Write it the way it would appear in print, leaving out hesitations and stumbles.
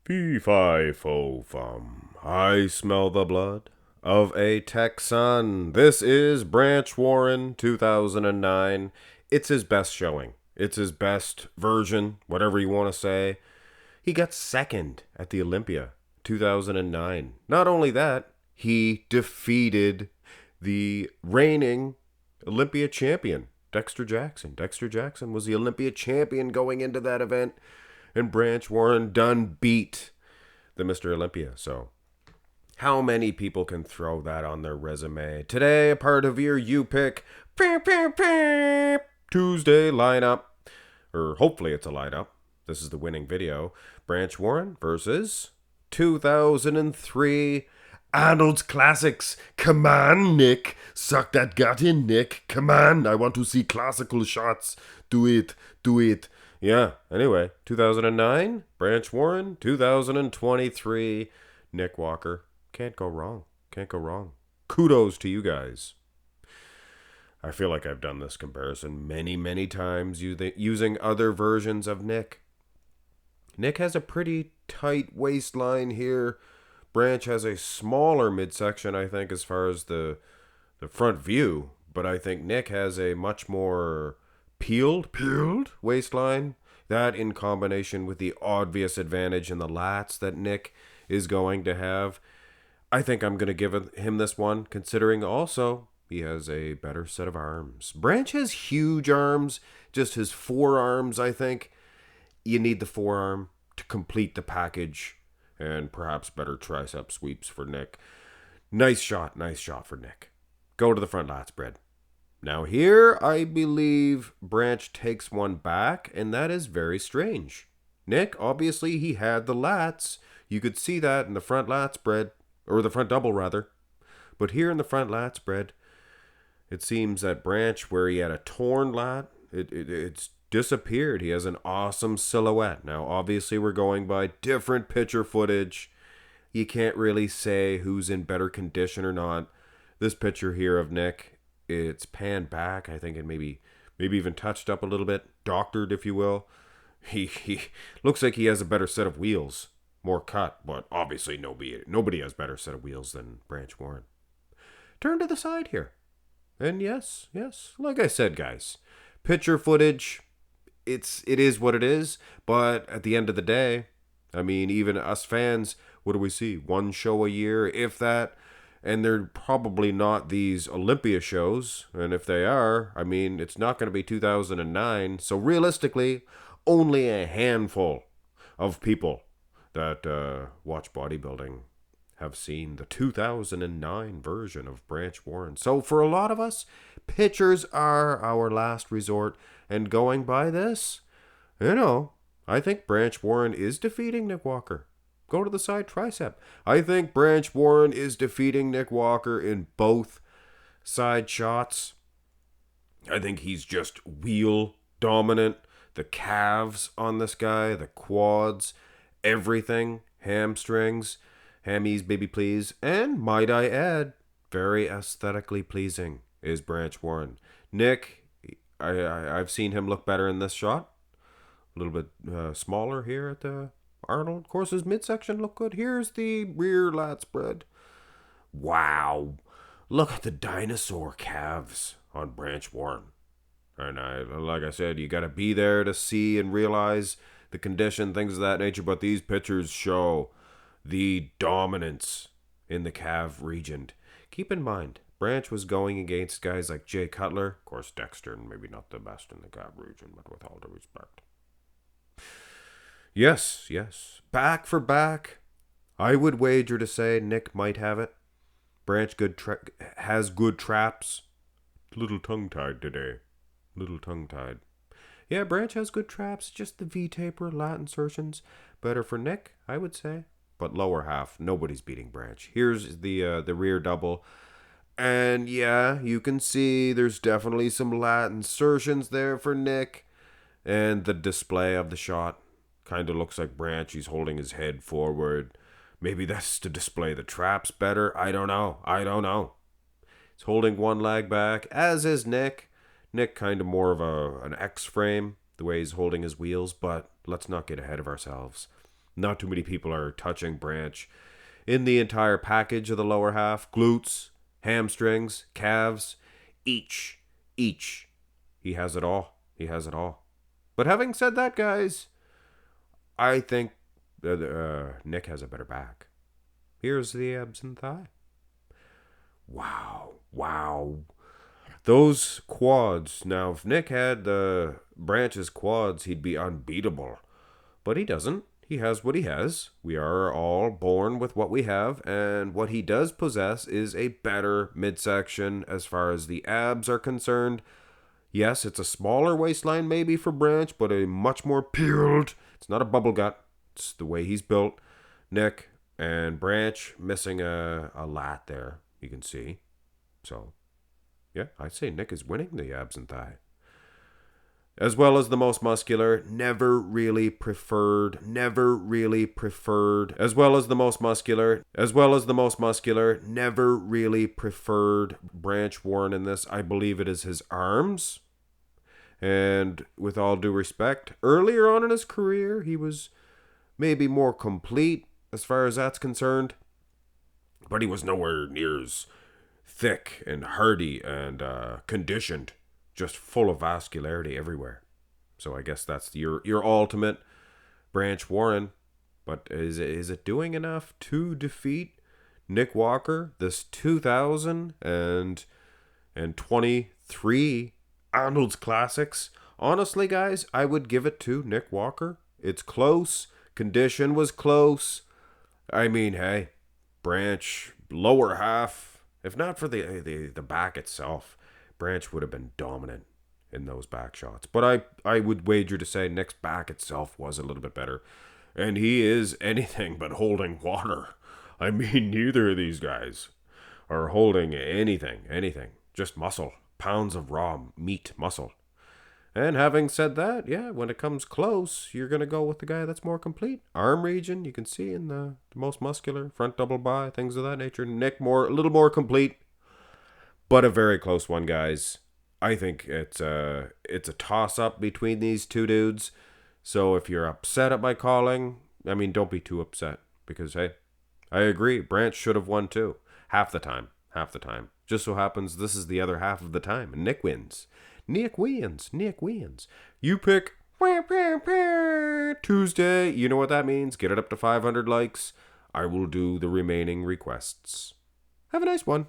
Fee fi fo fum. I smell the blood of a Texan. This is Branch Warren 2009. It's his best showing. It's his best version, whatever you want to say. He got second at the Olympia 2009. Not only that, he defeated the reigning Olympia champion, Dexter Jackson. Dexter Jackson was the Olympia champion going into that event, and Branch Warren done beat the Mr. Olympia. So, how many people can throw that on their resume? Today, a part of your You Pick Tuesday lineup, or hopefully it's a lineup. This is the winning video. Branch Warren versus 2003 Arnold's Classics. Come on, Nick. Suck that gut in, Nick. Come on. I want to see classical shots. Do it. Do it. Yeah. Anyway, 2009, Branch Warren. 2023, Nick Walker. Can't go wrong. Can't go wrong. Kudos to you guys. I feel like I've done this comparison many, many times using other versions of Nick. Nick has a pretty tight waistline here. Branch has a smaller midsection, I think, as far as the front view. But I think Nick has a much more peeled waistline. That in combination with the obvious advantage in the lats that Nick is going to have. I think I'm going to give him this one, considering also he has a better set of arms. Branch has huge arms, just his forearms, I think. You need the forearm to complete the package, and perhaps better tricep sweeps for Nick. Nice shot for Nick. Go to the front lats, Brad. Now here, I believe Branch takes one back, and that is very strange. Nick, obviously, he had the lats. You could see that in the front lats, Brad. Or the front double, rather. But here in the front lats, Brad, it seems that Branch, where he had a torn lat, it's disappeared. He has an awesome silhouette. Now, obviously, we're going by different picture footage. You can't really say who's in better condition or not. This picture here of Nick, it's panned back. I think it maybe even touched up a little bit, doctored, if you will. He looks like he has a better set of wheels, more cut, but obviously nobody has better set of wheels than Branch Warren. Turn to the side here. And yes, like I said, guys, picture footage, it is what it is, but at the end of the day, I mean, even us fans, what do we see? One show a year, if that, and they're probably not these Olympia shows, and if they are, I mean, it's not going to be 2009, so realistically, only a handful of people that watch bodybuilding have seen the 2009 version of Branch Warren. So for a lot of us, pictures are our last resort. And going by this, I think Branch Warren is defeating Nick Walker. Go to the side tricep. I think Branch Warren is defeating Nick Walker in both side shots. I think he's just wheel dominant. The calves on this guy, the quads, everything, hamstrings, hammies, baby please, and might I add, very aesthetically pleasing is Branch Warren. Nick, I've seen him look better in this shot. A little bit smaller here at the Arnold. Of course, his midsection looked good. Here's the rear lat spread. Wow. Look at the dinosaur calves on Branch Warren. And like I said, you got to be there to see and realize the condition, things of that nature. But these pictures show the dominance in the calf region. Keep in mind, Branch was going against guys like Jay Cutler. Of course, Dexter, maybe not the best in the calf region, but with all due respect. Yes. Back for back, I would wager to say Nick might have it. Branch has good traps. Little tongue-tied today. Yeah, Branch has good traps. Just the V-taper, lat insertions. Better for Nick, I would say. But lower half, nobody's beating Branch. Here's the rear double. And yeah, you can see there's definitely some lat insertions there for Nick. And the display of the shot kind of looks like Branch. He's holding his head forward. Maybe that's to display the traps better. I don't know. He's holding one leg back, as is Nick. Nick kind of more of an X frame, the way he's holding his wheels, but let's not get ahead of ourselves. Not too many people are touching Branch in the entire package of the lower half. Glutes, hamstrings, calves, each. He has it all. He has it all. But having said that, guys, I think Nick has a better back. Here's the abs and thigh. Wow. Those quads. Now, if Nick had the Branch's quads, he'd be unbeatable. But he doesn't. He has what he has. We are all born with what we have, and what he does possess is a better midsection as far as the abs are concerned. Yes, it's a smaller waistline maybe for Branch, but a much more peeled. It's not a bubble gut. It's the way he's built. Nick and Branch missing a lat there, you can see. So, yeah, I'd say Nick is winning the abs and thigh. As well as the most muscular, never really preferred. As well as the most muscular, never really preferred Branch Warren in this. I believe it is his arms. And with all due respect, earlier on in his career, he was maybe more complete as far as that's concerned. But he was nowhere near as thick and hardy and conditioned. Just full of vascularity everywhere. So I guess that's your ultimate Branch Warren. But is it doing enough to defeat Nick Walker, this 2023 Arnold's Classics? Honestly, guys, I would give it to Nick Walker. It's close. Condition was close. I mean, hey, Branch, lower half, if not for the back itself, Branch would have been dominant in those back shots. But I would wager to say Nick's back itself was a little bit better. And he is anything but holding water. I mean, neither of these guys are holding anything. Just muscle. Pounds of raw meat muscle. And having said that, yeah, when it comes close, you're going to go with the guy that's more complete. Arm region, you can see in the most muscular. Front double bi, things of that nature. Nick a little more complete. But a very close one, guys. I think it's a toss-up between these two dudes. So if you're upset at my calling, I mean, don't be too upset. Because, hey, I agree. Branch should have won too. Half the time. Just so happens this is the other half of the time. And Nick wins. Nick wins. You pick Tuesday. You know what that means. Get it up to 500 likes. I will do the remaining requests. Have a nice one.